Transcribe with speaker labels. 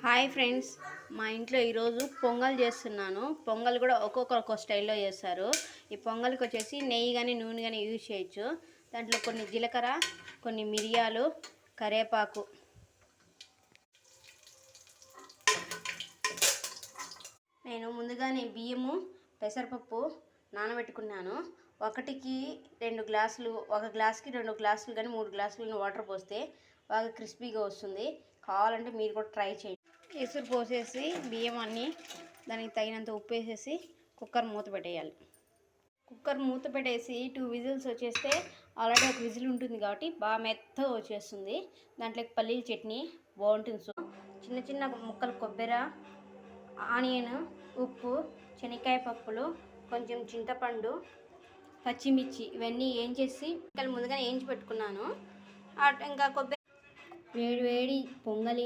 Speaker 1: Hi friends, మా ఇంట్లో ఈరోజు పొంగల్ చేస్తున్నాను. పొంగల్ కూడా ఒక్కొక్క స్టైల్లో చేస్తారు. ఈ పొంగల్కి వచ్చేసి నెయ్యి కానీ నూనె కానీ యూజ్ చేయొచ్చు. దాంట్లో కొన్ని జీలకర్ర, కొన్ని మిరియాలు, కరివేపాకు. నేను ముందుగానే బియ్యము, పెసరపప్పు నానబెట్టుకున్నాను. ఒకటికి 2 గ్లాసులు, ఒక గ్లాస్కి 2 గ్లాసులు కానీ 3 గ్లాసులు వాటర్ పోస్తే బాగా క్రిస్పీగా వస్తుంది. కావాలంటే మీరు కూడా ట్రై చేయండి. ఎసురు పోసేసి బియ్యం అన్నీ దానికి తగినంత ఉప్పు వేసేసి కుక్కర్ మూత పెట్టేయాలి. కుక్కర్ మూత పెట్టేసి 2 విజిల్స్ వచ్చేస్తే ఆల్రెడీ ఒక విజిల్ ఉంటుంది కాబట్టి బాగా మెత్తగా వచ్చేస్తుంది. దాంట్లోకి పల్లీల చట్నీ బాగుంటుంది. సో చిన్న చిన్న ముక్కలు కొబ్బరి, ఆనియన్, ఉప్పు, శనక్కాయ పప్పులు, కొంచెం చింతపండు, పచ్చిమిర్చి ఇవన్నీ వేయించేసి ముందుగానే వేయించి పెట్టుకున్నాను. ఇంకా కొబ్బరి వేడి వేడి పొంగలి